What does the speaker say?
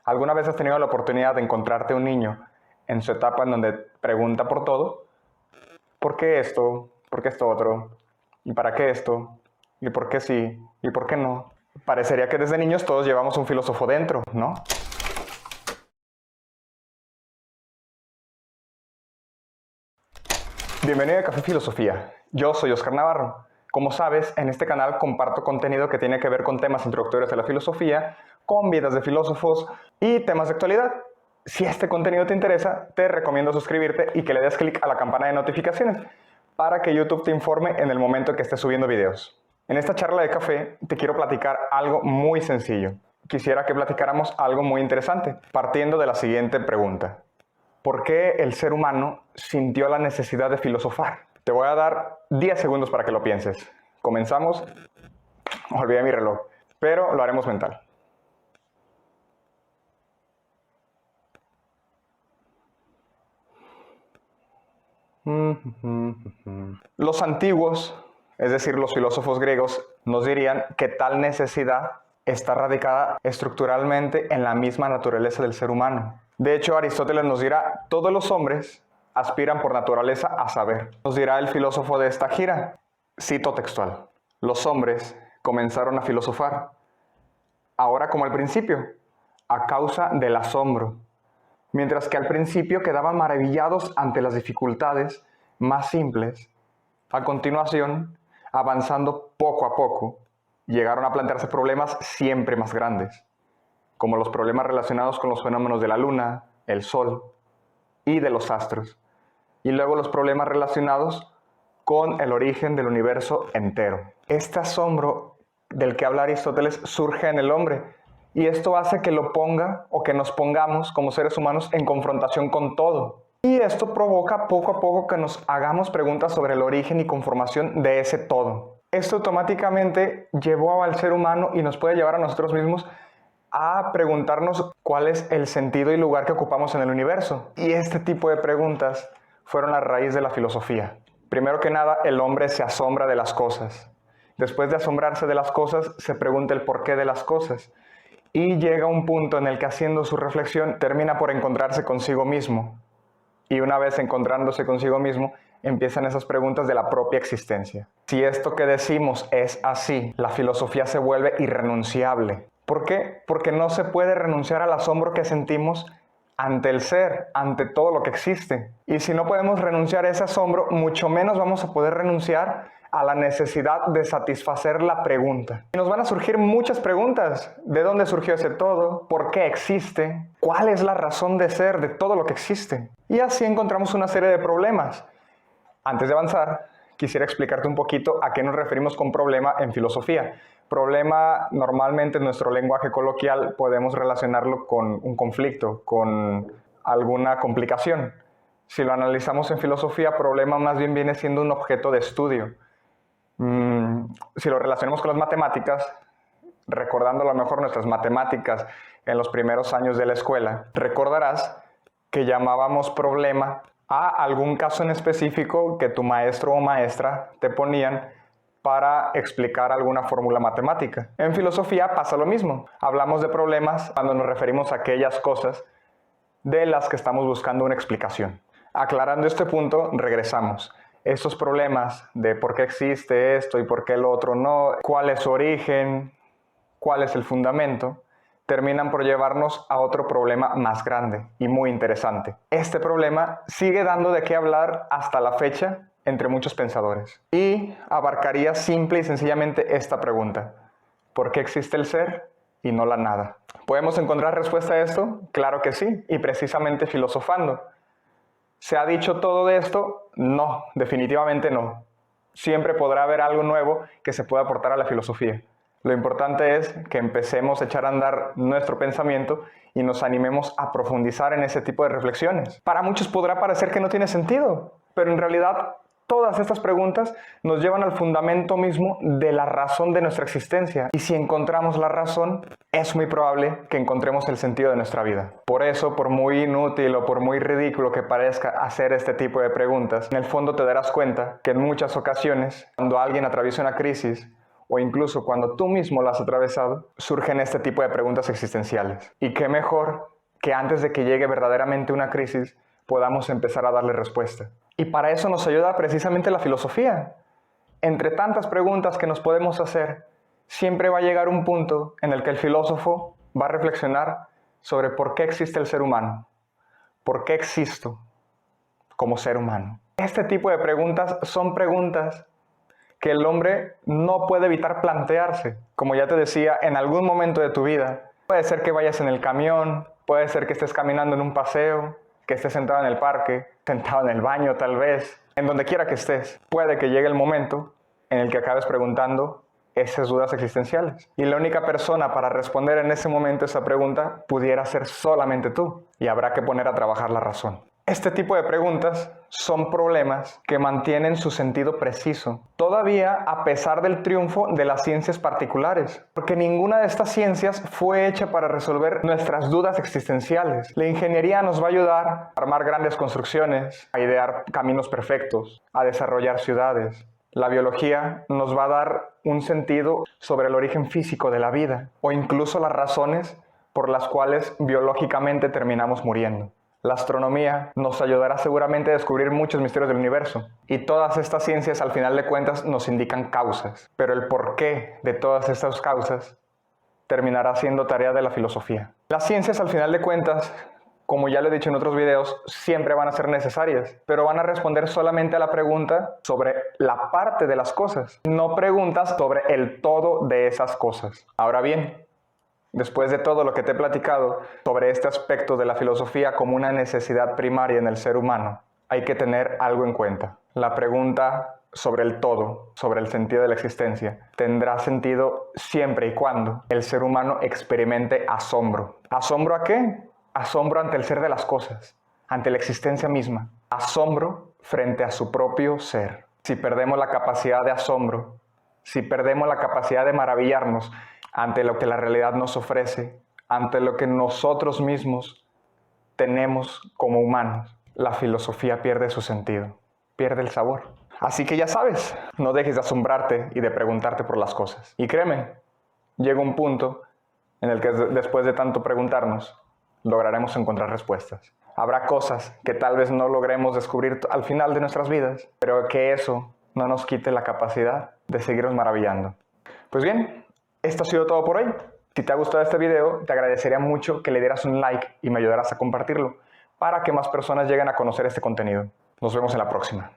¿Alguna vez has tenido la oportunidad de encontrarte un niño en su etapa en donde pregunta por todo? ¿Por qué esto? ¿Por qué esto otro? ¿Y para qué esto? ¿Y por qué sí? ¿Y por qué no? Parecería que desde niños todos llevamos un filósofo dentro, ¿no? Bienvenido a Café Filosofía. Yo soy Oscar Navarro. Como sabes, en este canal comparto contenido que tiene que ver con temas introductorios de la filosofía, con vidas de filósofos y temas de actualidad. Si este contenido te interesa, te recomiendo suscribirte y que le des clic a la campana de notificaciones para que YouTube te informe en el momento en que esté subiendo videos. En esta charla de café te quiero platicar algo muy sencillo. Quisiera que platicáramos algo muy interesante, partiendo de la siguiente pregunta. ¿Por qué el ser humano sintió la necesidad de filosofar? Te voy a dar 10 segundos para que lo pienses. Comenzamos. Olvidé mi reloj, pero lo haremos mental. Los antiguos, es decir, los filósofos griegos, nos dirían que tal necesidad está radicada estructuralmente en la misma naturaleza del ser humano. De hecho, Aristóteles nos dirá, todos los hombres aspiran por naturaleza a saber. Nos dirá el filósofo de esta gira, cito textual, los hombres comenzaron a filosofar, ahora como al principio, a causa del asombro, mientras que al principio quedaban maravillados ante las dificultades más simples. A continuación, avanzando poco a poco, llegaron a plantearse problemas siempre más grandes, como los problemas relacionados con los fenómenos de la luna, el sol y de los astros, y luego los problemas relacionados con el origen del universo entero. Este asombro del que habla Aristóteles surge en el hombre, y esto hace que lo ponga o que nos pongamos como seres humanos en confrontación con todo. Y esto provoca poco a poco que nos hagamos preguntas sobre el origen y conformación de ese todo. Esto automáticamente llevó al ser humano y nos puede llevar a nosotros mismos a preguntarnos cuál es el sentido y lugar que ocupamos en el universo. Y este tipo de preguntas fueron la raíz de la filosofía. Primero que nada, el hombre se asombra de las cosas. Después de asombrarse de las cosas, se pregunta el porqué de las cosas. Y llega un punto en el que, haciendo su reflexión, termina por encontrarse consigo mismo. Y una vez encontrándose consigo mismo, empiezan esas preguntas de la propia existencia. Si esto que decimos es así, la filosofía se vuelve irrenunciable. ¿Por qué? Porque no se puede renunciar al asombro que sentimos ante el ser, ante todo lo que existe. Y si no podemos renunciar a ese asombro, mucho menos vamos a poder renunciar a la necesidad de satisfacer la pregunta. Y nos van a surgir muchas preguntas. ¿De dónde surgió ese todo? ¿Por qué existe? ¿Cuál es la razón de ser de todo lo que existe? Y así encontramos una serie de problemas. Antes de avanzar, quisiera explicarte un poquito a qué nos referimos con problema en filosofía. Problema, normalmente en nuestro lenguaje coloquial podemos relacionarlo con un conflicto, con alguna complicación. Si lo analizamos en filosofía, problema más bien viene siendo un objeto de estudio. Si lo relacionamos con las matemáticas, recordando a lo mejor nuestras matemáticas en los primeros años de la escuela, recordarás que llamábamos problema a algún caso en específico que tu maestro o maestra te ponían para explicar alguna fórmula matemática. En filosofía pasa lo mismo. Hablamos de problemas cuando nos referimos a aquellas cosas de las que estamos buscando una explicación. Aclarando este punto, regresamos. Estos problemas de por qué existe esto y por qué lo otro no, cuál es su origen, cuál es el fundamento, terminan por llevarnos a otro problema más grande y muy interesante. Este problema sigue dando de qué hablar hasta la fecha entre muchos pensadores y abarcaría simple y sencillamente esta pregunta: ¿por qué existe el ser y no la nada? ¿Podemos encontrar respuesta a esto? Claro que sí, y precisamente filosofando. ¿Se ha dicho todo de esto? No, definitivamente no. Siempre podrá haber algo nuevo que se pueda aportar a la filosofía. Lo importante es que empecemos a echar a andar nuestro pensamiento y nos animemos a profundizar en ese tipo de reflexiones. Para muchos podrá parecer que no tiene sentido, pero en realidad todas estas preguntas nos llevan al fundamento mismo de la razón de nuestra existencia. Y si encontramos la razón, es muy probable que encontremos el sentido de nuestra vida. Por eso, por muy inútil o por muy ridículo que parezca hacer este tipo de preguntas, en el fondo te darás cuenta que en muchas ocasiones, cuando alguien atraviesa una crisis o incluso cuando tú mismo lo has atravesado, surgen este tipo de preguntas existenciales. Y qué mejor que antes de que llegue verdaderamente una crisis, podamos empezar a darle respuesta. Y para eso nos ayuda precisamente la filosofía. Entre tantas preguntas que nos podemos hacer, siempre va a llegar un punto en el que el filósofo va a reflexionar sobre por qué existe el ser humano. ¿Por qué existo como ser humano? Este tipo de preguntas son preguntas que el hombre no puede evitar plantearse. Como ya te decía, en algún momento de tu vida, puede ser que vayas en el camión, puede ser que estés caminando en un paseo, que estés sentado en el parque, sentado en el baño tal vez, en donde quiera que estés. Puede que llegue el momento en el que acabes preguntando esas dudas existenciales. Y la única persona para responder en ese momento esa pregunta pudiera ser solamente tú. Y habrá que poner a trabajar la razón. Este tipo de preguntas son problemas que mantienen su sentido preciso, todavía a pesar del triunfo de las ciencias particulares, porque ninguna de estas ciencias fue hecha para resolver nuestras dudas existenciales. La ingeniería nos va a ayudar a armar grandes construcciones, a idear caminos perfectos, a desarrollar ciudades. La biología nos va a dar un sentido sobre el origen físico de la vida, o incluso las razones por las cuales biológicamente terminamos muriendo. La astronomía nos ayudará seguramente a descubrir muchos misterios del universo. Y todas estas ciencias al final de cuentas nos indican causas. Pero el porqué de todas estas causas terminará siendo tarea de la filosofía. Las ciencias al final de cuentas, como ya lo he dicho en otros videos, siempre van a ser necesarias. Pero van a responder solamente a la pregunta sobre la parte de las cosas. No preguntas sobre el todo de esas cosas. Ahora bien, después de todo lo que te he platicado sobre este aspecto de la filosofía como una necesidad primaria en el ser humano, hay que tener algo en cuenta. La pregunta sobre el todo, sobre el sentido de la existencia, tendrá sentido siempre y cuando el ser humano experimente asombro. ¿Asombro a qué? Asombro ante el ser de las cosas, ante la existencia misma. Asombro frente a su propio ser. Si perdemos la capacidad de asombro, si perdemos la capacidad de maravillarnos ante lo que la realidad nos ofrece, ante lo que nosotros mismos tenemos como humanos, la filosofía pierde su sentido, pierde el sabor. Así que ya sabes, no dejes de asombrarte y de preguntarte por las cosas. Y créeme, llega un punto en el que después de tanto preguntarnos, lograremos encontrar respuestas. Habrá cosas que tal vez no logremos descubrir al final de nuestras vidas, pero que eso no nos quite la capacidad de seguirnos maravillando. Pues bien, esto ha sido todo por hoy. Si te ha gustado este video, te agradecería mucho que le dieras un like y me ayudaras a compartirlo para que más personas lleguen a conocer este contenido. Nos vemos en la próxima.